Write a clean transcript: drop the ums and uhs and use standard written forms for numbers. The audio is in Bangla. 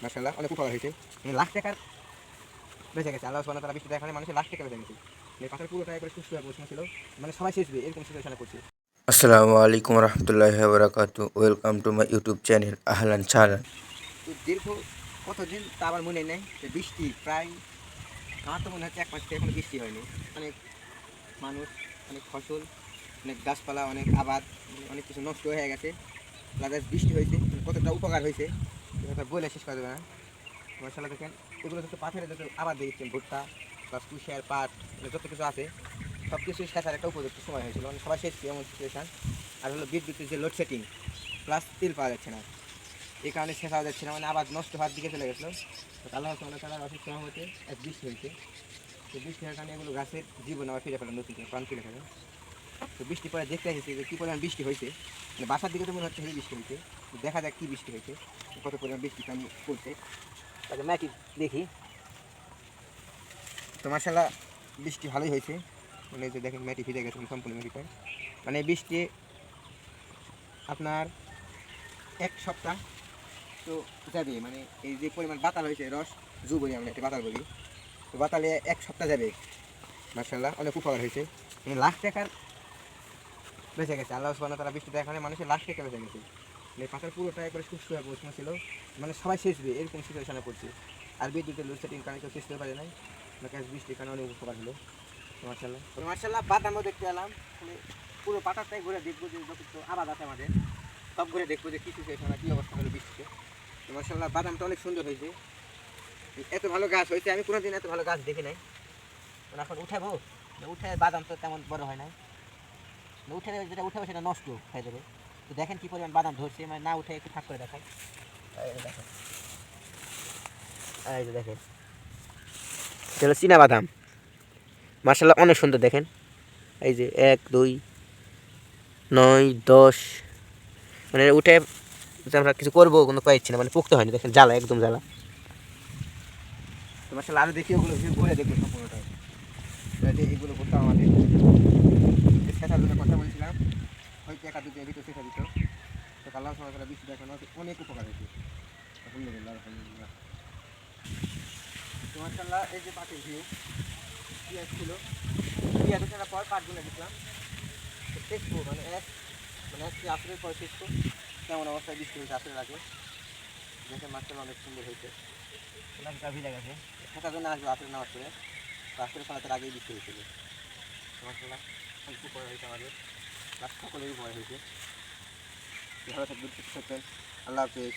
মাশাআল্লাহ অনেক উপকার হয়েছে। মানে লাখ টাকার বেঁচে গেছে। আল্লাহ সুবহানাহু ওয়া তাআলা বৃষ্টির কারণে মানুষের লাখ টাকা বেঁচে গেছে। এই পাথর পুরোটা একবারে সুস্থ হয়ে বসেছিল, মানে সবাই শেষবে এরকম সিচুয়েশনে পড়ছে। আসসালামু আলাইকুম রহমতুল্লাহি ওয়া বারাকাতুহু। Welcome to my YouTube channel আহলান সাহলান। তো দীর্ঘ কতদিন তা আমার মনে নেই যে বৃষ্টি প্রায় আমার তো মনে হচ্ছে 1 মাস থেকে এখনো বৃষ্টি হয়নি। অনেক মানুষ, অনেক ফসল, অনেক গাছপালা, অনেক আবাদ, অনেক কিছু নষ্ট হয়ে গেছে। প্লাস বৃষ্টি হয়েছে, মানে কতটা উপকার হয়েছে এটা বলে শেষ করা যাবে না। মাশাআল্লাহ দেখেন, এগুলো যত পাথরের যত আবাদ দেখছেন, ভুট্টা প্লাস কুশিয়ার পাট, মানে যত কিছু আছে সব কিছুই শেষার একটা উপযুক্ত সময় হয়েছিল, মানে সবাই শেষ এমন সিচুয়েশান। আর হলো বিদ্যুতের যে লোডশেডিং প্লাস তেল পাওয়া যাচ্ছে না, এই কারণে শেষ হওয়া যাচ্ছে না, মানে আবার নষ্ট হওয়ার দিকে চলে গেছিলো। তো আল্লাহ সুবহানাহু ওয়া তাআলার অশেষ রহমতে এক বৃষ্টি হয়েছে। তো বৃষ্টি হওয়ার কারণে এগুলো গাছের জীবন আবার ফিরে পেলাম, নতুন করে প্রাণ ফিরে পেলাম। তো বৃষ্টি পরে দেখতে এসেছি যে কী পরিমাণ বৃষ্টি হয়েছে, মানে বাসার দিকে তো মনে হচ্ছে হেভি বৃষ্টি হয়েছে। তো দেখা যাক কী বৃষ্টি হয়েছে, কত পরিমাণ বৃষ্টি আমি পড়ছে। তাহলে ম্যাটি দেখি। তো মাশাআল্লাহ বৃষ্টি ভালোই হয়েছে, মানে যে দেখেন ম্যাটি ভিজে গেছে সম্পূর্ণ ম্যাটিটা। মানে বৃষ্টি আপনার 1 সপ্তাহ তো যাবে, মানে এই যে পরিমাণ বাতাল হয়েছে, রস জু বলি আমরা, এটা বাতাল বলি। তো বাতালে 1 সপ্তাহ যাবে। মাশাআল্লাহ অনেক উপকার হয়েছে, মানে লাখ টাকার বেঁচে গেছে। আল্লাহ সুবহানাহু ওয়া তাআলা বৃষ্টিতে এখানে মানুষের লাখ টাকা বেঁচে গেছে। মানে পাথর পুরোটা একবারে সুস্থ হয়ে বসেছিল, মানে সবাই শেষবে এরকম সিচুয়েশনে পড়ছে। আর বিদ্যুতের লোডশেডিং কারণে কেউ শেষ হতে পারে নাই, বৃষ্টির কারণে অনেক উপকার হলো। মাশাআল্লাহ মাশাআল্লাহ বাদামও দেখতে এলাম, মানে পুরো পাতাটাই ঘুরে দেখবো যে যত আবাদ আছে আমাদের সব ঘুরে দেখবো যে কী সিচুয়েশন আর কী অবস্থা হলো বৃষ্টিতে। তো মাশাআল্লাহ বাদামটা অনেক সুন্দর হয়েছে, এত ভালো গাছ হয়েছে আমি কোনোদিন এত ভালো গাছ দেখি নাই। এখন উঠাবো, উঠে বাদাম তো তেমন বড় হয় নাই, উঠে যেটা উঠাবো সেটা নষ্ট হয়ে যাবে। তো দেখেন কী পরিমাণ বাদাম ধরছে, মানে না উঠে একটু ফাঁক করে দেখায়। দেখেন, এই যে দেখেন, এটা হলো চীনা বাদাম। মাশাআল্লাহ অনেক সুন্দর দেখেন, এই যে 1 2 9 10, মানে উঠে যে আমরা কিছু করবো কোনো পাইছি না, মানে পুক্ত হয়নি, দেখেন জ্বালা একদম জ্বালা। তো মাশাআল্লাহ আরও দেখি ওগুলো ঘুরে দেখবো সম্পূর্ণটা, এগুলো করতাম আমাদের শেখার জন্য কথা বলছিলাম, হয়তো 1 2 ভিতরে শেখা দিত। তো আল্লাহ সুবহানাহু ওয়া তাআলা বৃষ্টি দেখানো অনেক উপকার হয়েছে, আলহামদুলিল্লাহ আলহামদুলিল্লাহ। তো মাশাআল্লাহ এই যে পাটের ভিউ, পেঁয়াজ ছিল, পেঁয়াজ ওঠানোর পর পাটগুলো দেখলাম দেখবো, মানে আজকে আসরের পর দেখবো কেমন অবস্থায় বৃষ্টি হয়েছে আসরের আগে। দেখে মাছটা অনেক সুন্দর হয়েছে, অনেকটা ভিজে গেছে। সেটার জন্য আসবো আসরের নামাজ পড়ে, আসরের সালাতের আগেই বৃষ্টি হয়েছিল। মাশাআল্লাহ অনেক উপকার হয়েছে আমাদের, সকলেরই উপকার হয়েছে। ভালো থাকবেন, সুস্থ থাকবেন, আল্লাহ হাফেজ।